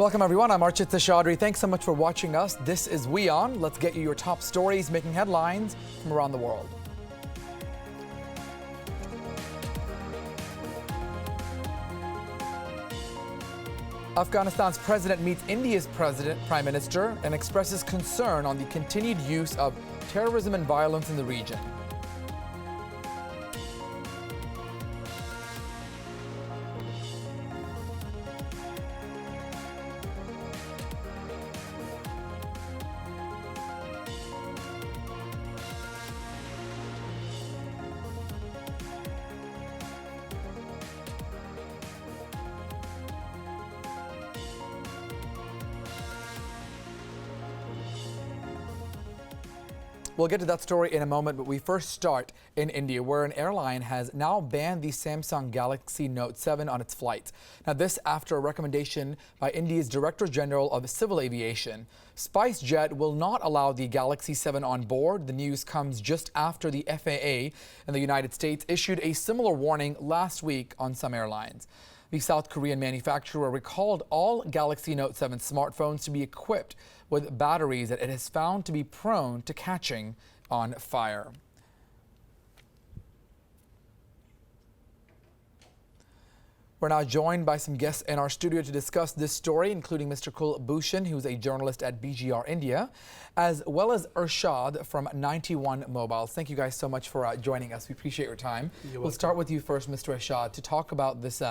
Welcome everyone, I'm Archit Seshadri. Thanks so much for watching us. This is WION. Let's get you your top stories making headlines from around the world. Afghanistan's president meets India's prime minister and expresses concern on the continued use of terrorism and violence in the region. We'll get to that story in a moment, but we first start in India, where an airline has now banned the Samsung Galaxy Note 7 on its flights. Now, this after a recommendation by India's Director General of Civil Aviation. SpiceJet will not allow the Galaxy 7 on board. The news comes just after the FAA in the United States issued a similar warning last week on some airlines. The South Korean manufacturer recalled all Galaxy Note 7 smartphones to be equipped with batteries that it has found to be prone to catching on fire. We're now joined by some guests in our studio to discuss this story, including Mr. Kulbhushan, who's a journalist at BGR India, as well as Irshad from 91 Mobiles. Thank you guys so much for joining us. We appreciate your time. We'll start with you first, Mr. Irshad, to talk about this,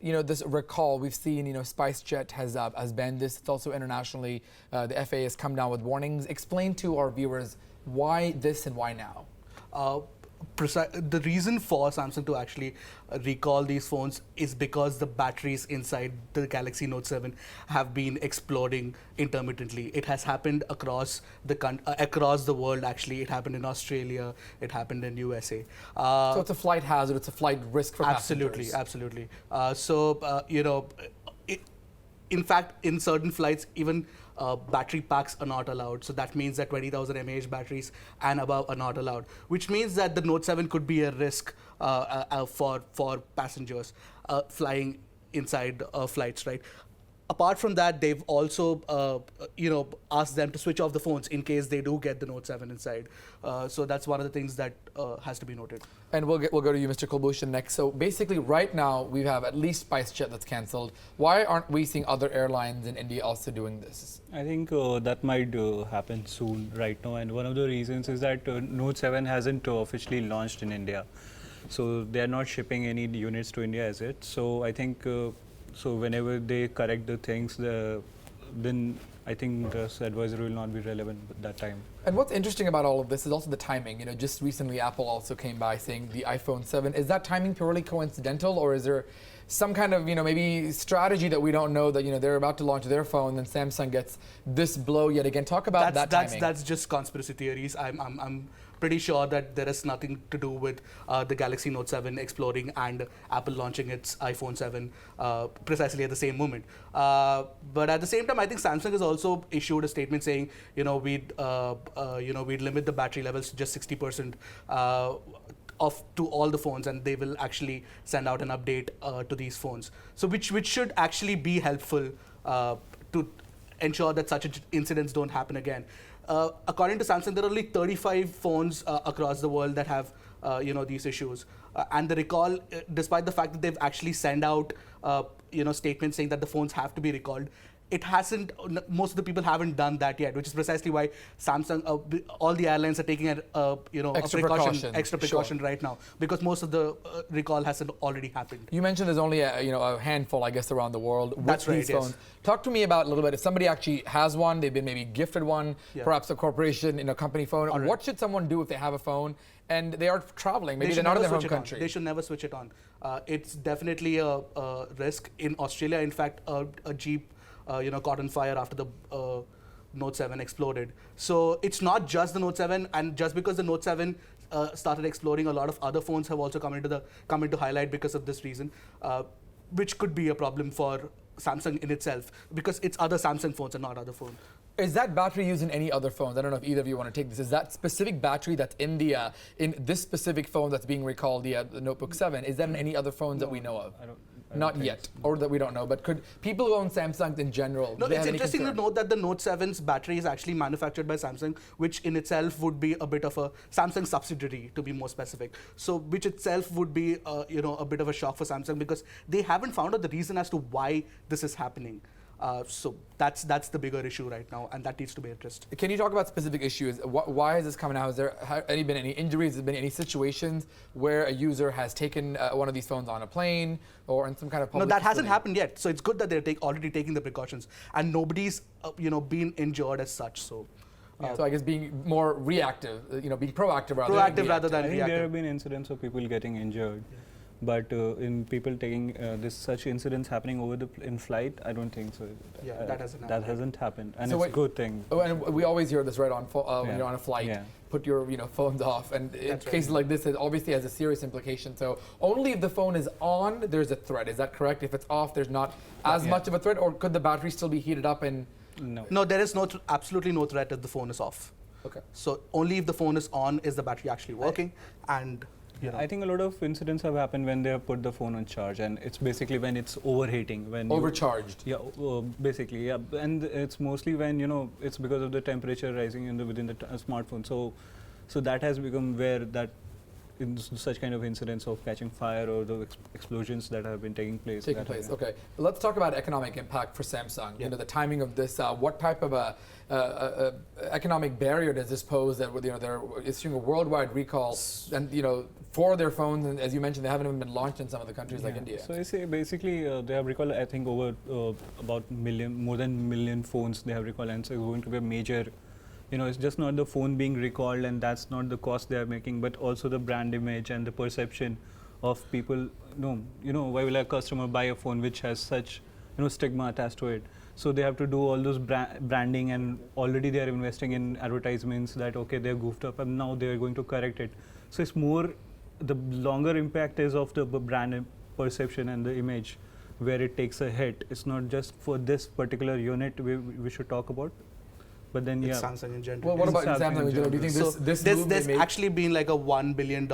this recall. We've seen, SpiceJet has banned this. It's also internationally, the FAA has come down with warnings. Explain to our viewers why this and why now. The reason for Samsung to actually recall these phones is because the batteries inside the Galaxy Note 7 have been exploding intermittently. It has happened across the world. Actually, it happened in Australia. It happened in USA. So it's a flight hazard. It's a flight risk for passengers. Absolutely. In fact, in certain flights, even battery packs are not allowed. So that means that 20,000 mAh batteries and above are not allowed, which means that the Note 7 could be a risk for passengers flying inside flights, right? Apart from that, they've also, asked them to switch off the phones in case they do get the Note 7 inside. So that's one of the things that has to be noted. And we'll go to you, Mr. Kulbhushan, next. So basically, right now, we have at least SpiceJet that's cancelled. Why aren't we seeing other airlines in India also doing this? I think that might happen soon right now. And one of the reasons is that Note 7 hasn't officially launched in India. So they are not shipping any units to India as yet. So I think so whenever they correct the things, then I think this advisory will not be relevant at that time. And what's interesting about all of this is also the timing. Just recently Apple also came by saying the iPhone 7. Is that timing purely coincidental, or is there some kind of, maybe strategy that we don't know, that, they're about to launch their phone, then Samsung gets this blow yet again? Talk about that timing. That's just conspiracy theories. I'm pretty sure that there is nothing to do with the Galaxy Note 7 exploding and Apple launching its iPhone 7 precisely at the same moment. But at the same time, I think Samsung has also issued a statement saying, we'd limit the battery levels to just 60% to all the phones, and they will actually send out an update to these phones. So which should actually be helpful to ensure that such incidents don't happen again. According to Samsung, there are only 35 phones across the world that have these issues. And the recall, despite the fact that they've actually sent out statements saying that the phones have to be recalled, it hasn't. Most of the people haven't done that yet, which is precisely why Samsung, all the airlines are taking extra precaution right now, because most of the recall hasn't already happened. You mentioned there's only a handful, I guess, around the world with these phones. Yes. Talk to me about a little bit. If somebody actually has one, they've been maybe gifted one, perhaps a corporation, company phone. Right. What should someone do if they have a phone and they are traveling? Maybe they're not in their home country. They should never switch it on. It's definitely a risk. In Australia, in fact, a Jeep caught on fire after the Note 7 exploded. So it's not just the Note 7, and just because the Note 7 started exploding, a lot of other phones have also come into highlight because of this reason, which could be a problem for Samsung in itself, because it's other Samsung phones and not other phones. Is that battery used in any other phones? I don't know if either of you want to take this. Is that specific battery that's in in this specific phone that's being recalled, the Notebook 7, is that in any other phones that we know of? don't Not think yet, so. or that we don't know. But could people who own Samsungs in general? No, do they it's have any interesting to concern? note that the Note 7's battery is actually manufactured by Samsung, which in itself would be a bit of a Samsung subsidiary, to be more specific. So, which itself would be, a bit of a shock for Samsung because they haven't found out the reason as to why this is happening. So that's the bigger issue right now, and that needs to be addressed. Can you talk about specific issues? Why has this coming out? Has there been any injuries? Has there been any situations where a user has taken one of these phones on a plane or in some kind of No, public that hasn't facility? happened yet. So it's good that they're already taking the precautions, and nobody's been injured as such. So. So I guess being more reactive, being proactive rather Proactive than rather reactive. than I think there reactive. have been incidents of people getting injured, but in people taking such incidents happening in flight, I don't think so. Yeah, that hasn't That happened. hasn't happened, and So it's wait- a good thing. Oh, and we always hear this right on when Yeah. you're on a flight. Yeah. Put your phones off, and in That's right. cases like this, it obviously has a serious implication. So only if the phone is on, there's a threat. Is that correct? If it's off, there's not as Yeah. much of a threat, or could the battery still be heated up and? No. No, there is absolutely no threat if the phone is off. Okay. So only if the phone is on is the battery actually working, and I think a lot of incidents have happened when they have put the phone on charge, and it's basically when it's overheating. When you- Overcharged. Yeah, basically, yeah, and it's mostly when it's because of the temperature rising within the smartphone. So that has become where that in such kind of incidents of catching fire or the explosions that have been taking place. Taking that have place. been- Okay. But let's talk about economic impact for Samsung. Yeah. The timing of this. What type of a economic barrier does this pose? That they're issuing a worldwide recall, and for their phones, and as you mentioned, they haven't even been launched in some of the countries like Yeah. India. So I say basically they have recalled I think over about more than million phones they have recalled, and so it's going to be a major. It's just not the phone being recalled, and that's not the cost they are making, but also the brand image and the perception of people. Why will a customer buy a phone which has such stigma attached to it? So they have to do all those branding, and already they are investing in advertisements that okay, they're goofed up, and now they are going to correct it. So it's more the longer impact is of the brand perception and the image, where it takes a hit. It's not just for this particular unit we should talk about, but then it's yeah. Samsung in general. Well, what It's about Samsung Samsung in general? Do you think So this there's, move they there's made actually been like a $1 billion,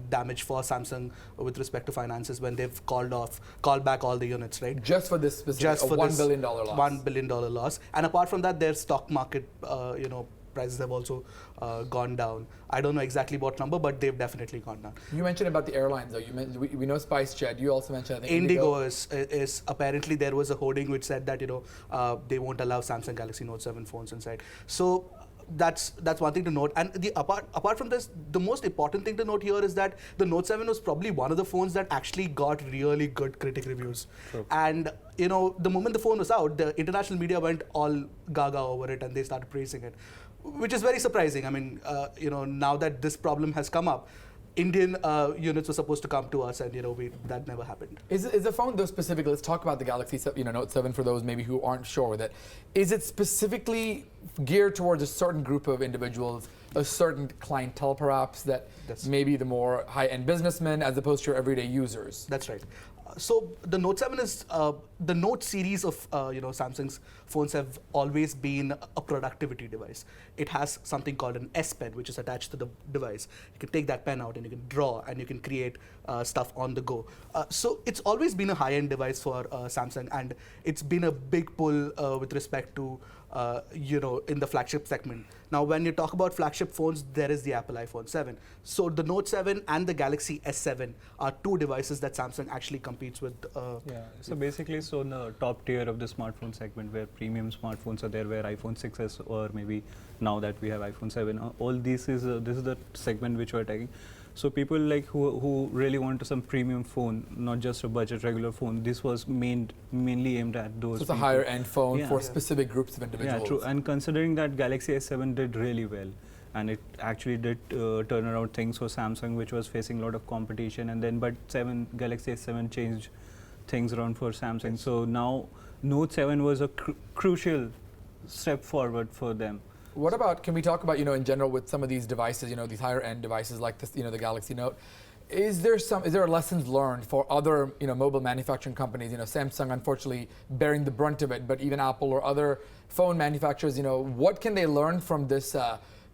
damage for Samsung with respect to finances when they've called back all the units, right? just for this specific Just for $1 this billion loss? $1 billion loss, and apart from that, their stock market, prices have also gone down. I don't know exactly what number, but they've definitely gone down. You mentioned about the airlines, though. We know SpiceJet. You also mentioned, I think, Indigo is apparently there was a hoarding which said that they won't allow Samsung Galaxy Note 7 phones inside. So that's one thing to note. And apart from this, the most important thing to note here is that the Note 7 was probably one of the phones that actually got really good critic reviews. True. And the moment the phone was out, the international media went all gaga over it and they started praising it, which is very surprising. I mean, now that this problem has come up, Indian units were supposed to come to us, and that never happened. Is the phone, though, specifically, let's talk about the Galaxy Note 7 for those maybe who aren't sure with it. Is it specifically geared towards a certain group of individuals, a certain clientele perhaps, that That's- maybe the more high-end businessmen as opposed to your everyday users? That's right. So the Note 7 is the Note series of Samsung's phones have always been a productivity device. It has something called an S Pen, which is attached to the device. You can take that pen out and you can draw and you can create stuff on the go. So it's always been a high-end device for Samsung, and it's been a big pull with respect to in the flagship segment. Now, when you talk about flagship phones, there is the Apple iPhone 7. So the Note 7 and the Galaxy S7 are two devices that Samsung actually competes with. Yeah, so basically, in the top tier of the smartphone segment, where premium smartphones are there, where iPhone 6s or maybe now that we have iPhone 7, all this is the segment which we're taking. So people like who really want some premium phone, not just a budget regular phone. This was mainly aimed at those. So it's a people. higher-end phone Yeah. for Yeah. specific groups of individuals. Yeah, true. And considering that Galaxy S7 did really well, and it actually did turn around things for Samsung, which was facing a lot of competition, and then but Galaxy S7 changed things around for Samsung. So now Note 7 was a crucial step forward for them. What about, can we talk about, in general with some of these devices, these higher end devices like this, the Galaxy Note, is there lessons learned for other, mobile manufacturing companies, Samsung unfortunately bearing the brunt of it, but even Apple or other phone manufacturers, what can they learn from this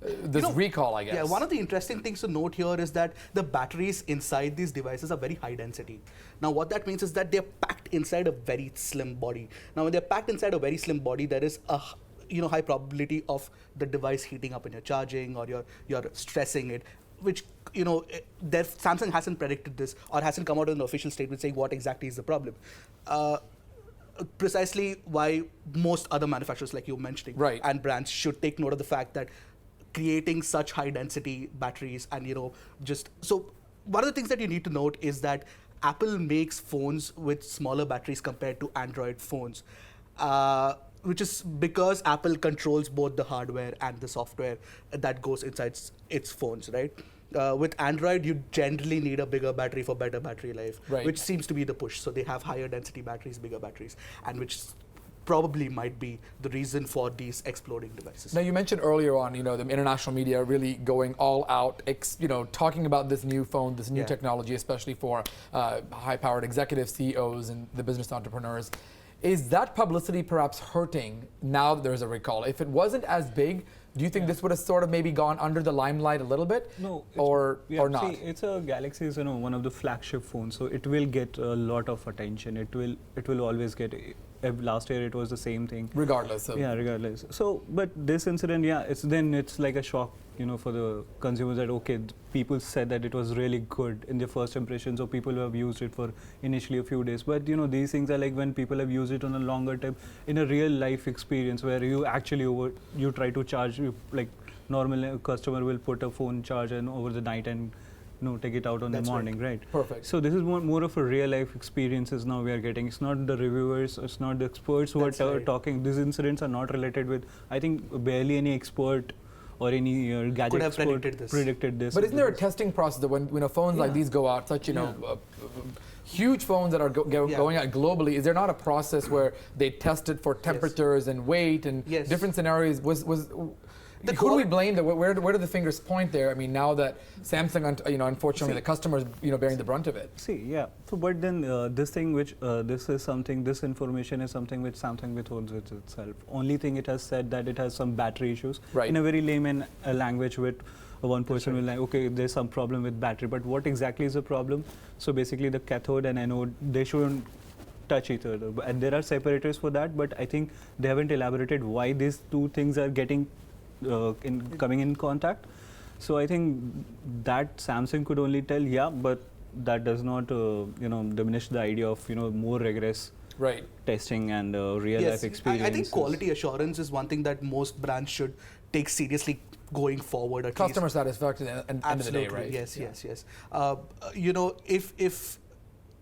this recall, I guess. Yeah, one of the interesting things to note here is that the batteries inside these devices are very high density. Now, what that means is that they're packed inside a very slim body. Now, when they're packed inside a very slim body, there is a high probability of the device heating up when you're charging or you're stressing it, which Samsung hasn't predicted this or hasn't come out with an official statement saying what exactly is the problem. Precisely why most other manufacturers, like you were mentioning, and brands should take note of the fact that creating such high density batteries and so one of the things that you need to note is that Apple makes phones with smaller batteries compared to Android phones, which is because Apple controls both the hardware and the software that goes inside its phones, right? With Android, you generally need a bigger battery for better battery life, which seems to be the push. So they have higher density batteries, bigger batteries, and which probably might be the reason for these exploding devices. Now, you mentioned earlier on, the international media really going all out, talking about this new phone, this new technology, especially for high-powered executive CEOs and the business entrepreneurs. Is that publicity perhaps hurting now that there's a recall? If it wasn't as big, do you think this would have sort of maybe gone under the limelight a little bit? No, or not? See, it's a Galaxy is one of the flagship phones, so it will get a lot of attention. It will always get. Last year it was the same thing. Regardless. Regardless. So, but this incident, it's like a shock, for the consumers that people said that it was really good in their first impression, so people who have used it for initially a few days. But these things are like when people have used it on a longer time in a real life experience where you actually you try to charge, like normal a customer will put a phone charge and over the night and take it out on the morning, right? Perfect. So this is more of a real life experiences now we are getting. It's not the reviewers, it's not the experts who are talking. These incidents are not related with, I think, barely any expert or any gadget could have expert predicted this. But isn't there a testing process that when phones like these go out, such huge phones that are going out globally, is there not a process where they test it for temperatures and weight and different scenarios? Who do we blame? Where do the fingers point there? I mean, now that Samsung, unfortunately, the customers, bearing the brunt of it. So, but then this information is something which Samsung withholds with itself. Only thing it has said that it has some battery issues in a very layman language. With one person will like, okay, there's some problem with battery, but what exactly is the problem? So basically, the cathode and anode, they shouldn't touch each other, and there are separators for that. But I think they haven't elaborated why these two things are getting coming in contact. So I think that Samsung could only tell, but that does not diminish the idea of more rigorous testing and real life experience. I think quality assurance is one thing that most brands should take seriously going forward. At Customer least. satisfaction at the end of the day, right? Yes.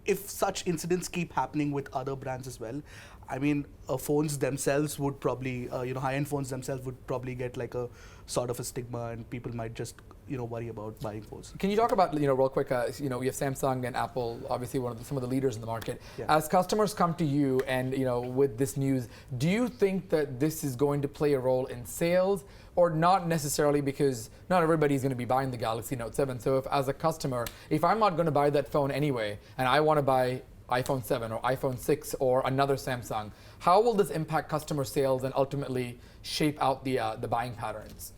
If such incidents keep happening with other brands as well, I mean, phones themselves would probably, high-end phones themselves would probably get like a sort of a stigma, and people might just, worry about buying phones. Can you talk about, real quick, we have Samsung and Apple, obviously some of the leaders in the market. As customers come to you and, with this news, do you think that this is going to play a role in sales, or not necessarily, because not everybody's going to be buying the Galaxy Note 7? So as a customer, if I'm not going to buy that phone anyway, and I want to buy iPhone 7 or iPhone 6 or another Samsung, how will this impact customer sales and ultimately shape out the buying patterns?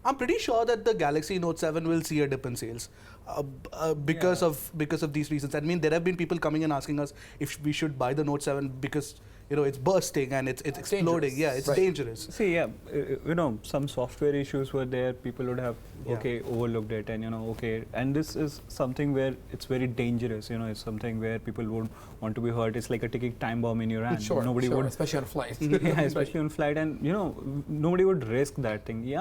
I'm pretty sure that the Galaxy Note 7 will see a dip in sales because of these reasons. I mean, there have been people coming and asking us if we should buy the Note 7 because it's bursting and it's exploding. Dangerous. It's dangerous. See, some software issues were there. People would have overlooked it, and and this is something where it's very dangerous. It's something where people would want to be hurt. It's like a ticking time bomb in your hand. Nobody would, especially on a flight. Especially on flight, and nobody would risk that thing.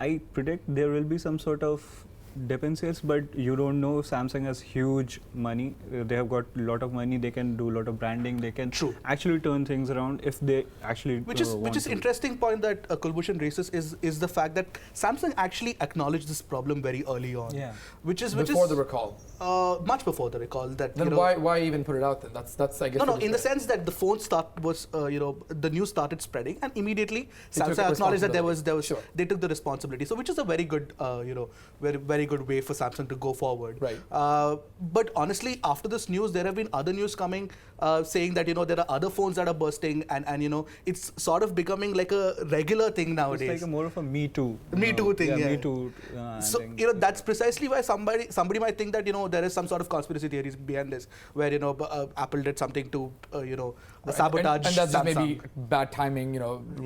I predict there will be some sort of dip in sales, but you don't know. Samsung has huge money. They have got a lot of money. They can do a lot of branding. They can actually turn things around if they actually Which is interesting point that Kulbhushan raises is the fact that Samsung actually acknowledged this problem very early on. Which is before the recall. Much before the recall. That then why even put it out then? That's I guess. No, in the sense that the phone the news started spreading, and immediately Samsung acknowledged that there was they took the responsibility. So which is a very good very good way for Samsung to go forward. Right. But honestly, after this news, there have been other news coming saying that there are other phones that are bursting, and it's sort of becoming like a regular thing nowadays. It's like more of a Me Too. Me Too thing, yeah. Me Too. So thing. that's precisely why somebody might think that there is some sort of conspiracy theories behind this, where Apple did something to sabotage and that's just Samsung. maybe bad timing,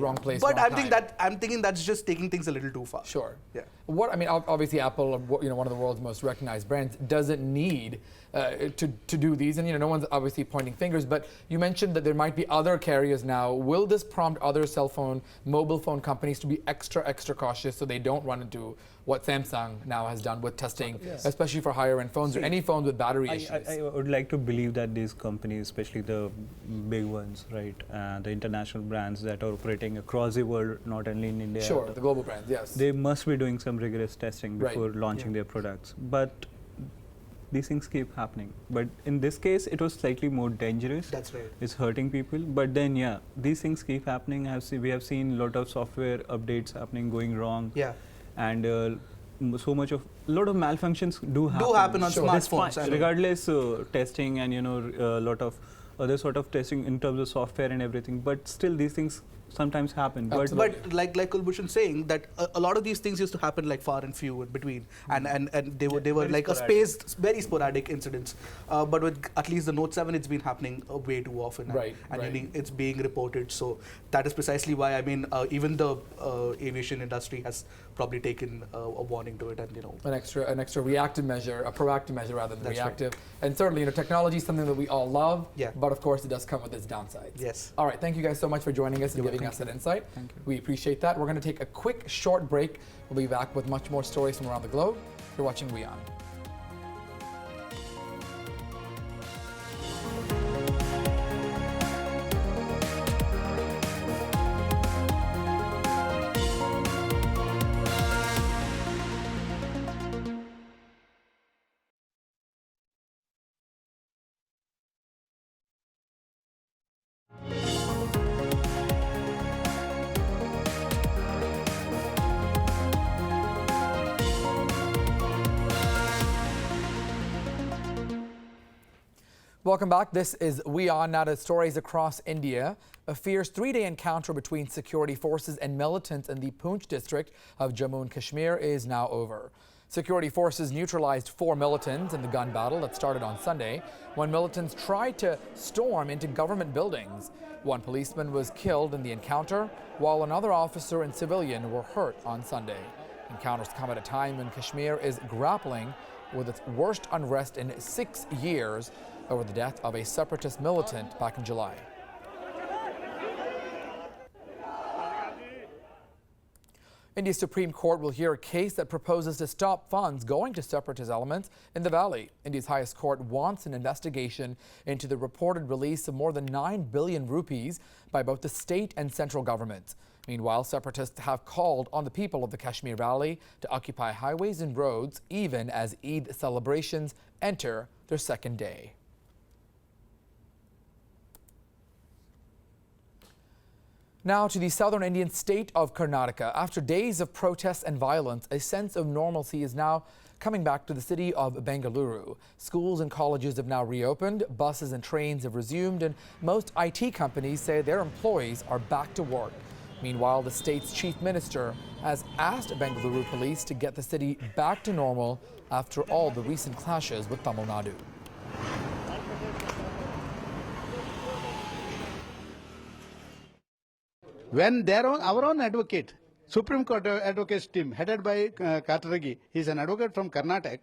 wrong place. But wrong I'm thinking that's just taking things a little too far. Sure. Yeah. Obviously, Apple, one of the world's most recognized brands, doesn't need to do these, and no one's obviously pointing fingers. But you mentioned that there might be other carriers now. Will this prompt other mobile phone companies to be extra cautious so they don't run into what Samsung now has done with testing, especially for higher end phones or any phones with battery issues? I would like to believe that these companies, especially the big ones, right, the international brands that are operating across the world, not only in India. Sure, the global brands, yes. They must be doing some rigorous testing before launching their products. But these things keep happening. But in this case, it was slightly more dangerous. That's right. It's hurting people. But then, these things keep happening. We have seen a lot of software updates happening, going wrong. Yeah. And a lot of malfunctions do happen. Do happen on That's smartphones. fine. Regardless testing and a lot of other sort of testing in terms of software and everything. But still, these things sometimes happen. But like Kulbhushan saying that a lot of these things used to happen like far and few in between, and they were like very sporadic incidents. But with at least the Note 7, it's been happening way too often, and it's being reported. So that is precisely why even the aviation industry has probably taken a warning to it, and an extra reactive measure, a proactive measure rather than reactive. Right. And certainly, technology is something that we all love. Yeah. But of course, it does come with its downsides. Yes. All right. Thank you guys so much for joining us and giving us that insight. Thank you. We appreciate that. We're going to take a quick, short break. We'll be back with much more stories from around the globe. You're watching WION. Welcome back. This is WION. Now to stories across India. A fierce three-day encounter between security forces and militants in the Poonch district of Jammu and Kashmir is now over. Security forces neutralized 4 militants in the gun battle that started on Sunday when militants tried to storm into government buildings. One policeman was killed in the encounter, while another officer and civilian were hurt on Sunday. Encounters come at a time when Kashmir is grappling with its worst unrest in 6 years over the death of a separatist militant back in July. India's Supreme Court will hear a case that proposes to stop funds going to separatist elements in the valley. India's highest court wants an investigation into the reported release of more than 9 billion rupees by both the state and central governments. Meanwhile, separatists have called on the people of the Kashmir Valley to occupy highways and roads even as Eid celebrations enter their second day. Now to the southern Indian state of Karnataka. After days of protests and violence, a sense of normalcy is now coming back to the city of Bengaluru. Schools and colleges have now reopened, buses and trains have resumed, and most IT companies say their employees are back to work. Meanwhile, the state's chief minister has asked Bengaluru police to get the city back to normal after all the recent clashes with Tamil Nadu. When our own advocate, Supreme Court advocates team headed by Kataragi, he's an advocate from Karnataka,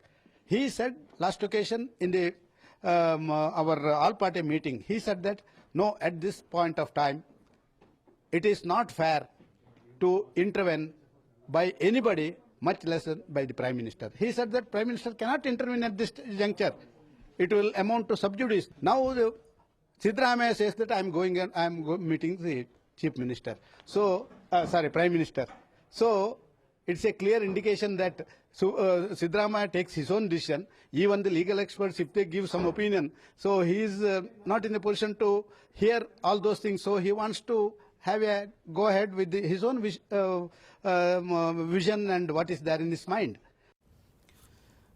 he said last occasion in the our all-party meeting, he said that no, at this point of time, it is not fair to intervene by anybody, much less by the Prime Minister. He said that Prime Minister cannot intervene at this juncture. It will amount to sub judice. Now Siddaramaiah says that I am meeting the Chief Minister. So, Prime Minister. So, it's a clear indication that Siddaramaiah takes his own decision. Even the legal experts, if they give some opinion, so he is not in a position to hear all those things. So, he wants to have a go ahead with his own vision and what is there in his mind.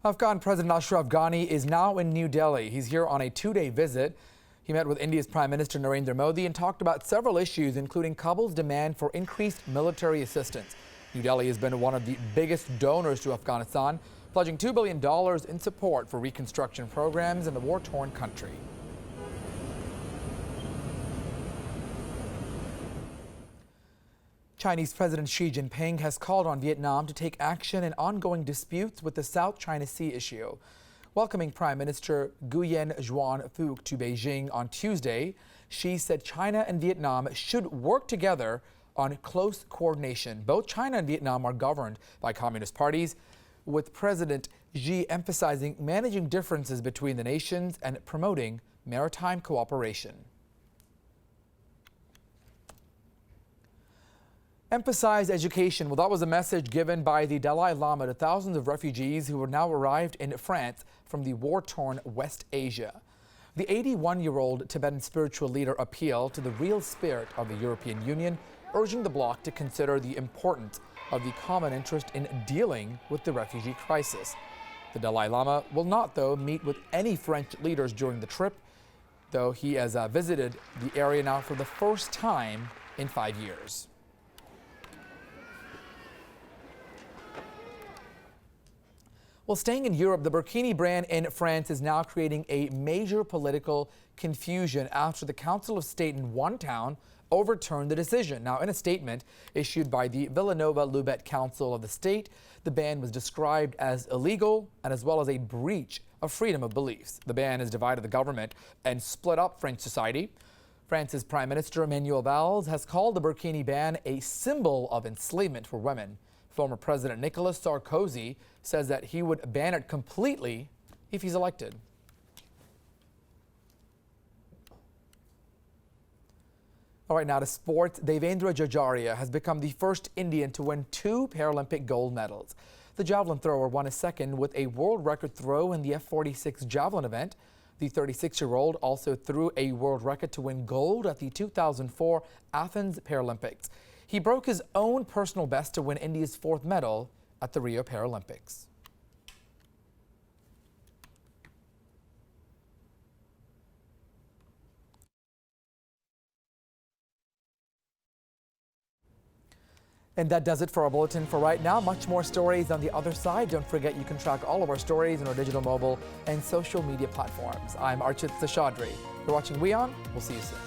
Afghan President Ashraf Ghani is now in New Delhi. He's here on a two-day visit. He met with India's Prime Minister Narendra Modi and talked about several issues, including Kabul's demand for increased military assistance. New Delhi has been one of the biggest donors to Afghanistan, pledging $2 billion in support for reconstruction programs in the war-torn country. Chinese President Xi Jinping has called on Vietnam to take action in ongoing disputes with the South China Sea issue. Welcoming Prime Minister Nguyen Xuan Phuc to Beijing on Tuesday, Xi said China and Vietnam should work together on close coordination. Both China and Vietnam are governed by communist parties, with President Xi emphasizing managing differences between the nations and promoting maritime cooperation. Emphasize education. Well, that was a message given by the Dalai Lama to thousands of refugees who are now arrived in France from the war-torn West Asia. The 81-year-old Tibetan spiritual leader appealed to the real spirit of the European Union, urging the bloc to consider the importance of the common interest in dealing with the refugee crisis. The Dalai Lama will not, though, meet with any French leaders during the trip, though he has visited the area now for the first time in 5 years. Well, staying in Europe, the Burkini brand in France is now creating a major political confusion after the Council of State in one town overturned the decision. Now, in a statement issued by the Villanova-Loubet Council of the State, the ban was described as illegal and as well as a breach of freedom of beliefs. The ban has divided the government and split up French society. France's Prime Minister Emmanuel Valls has called the Burkini ban a symbol of enslavement for women. Former President Nicolas Sarkozy says that he would ban it completely if he's elected. All right, now to sports. Devendra Jajaria has become the first Indian to win 2 Paralympic gold medals. The javelin thrower won a second with a world record throw in the F46 javelin event. The 36-year-old also threw a world record to win gold at the 2004 Athens Paralympics. He broke his own personal best to win India's 4th medal at the Rio Paralympics. And that does it for our bulletin for right now. Much more stories on the other side. Don't forget you can track all of our stories on our digital, mobile, and social media platforms. I'm Archit Seshadri. You're watching WION. We'll see you soon.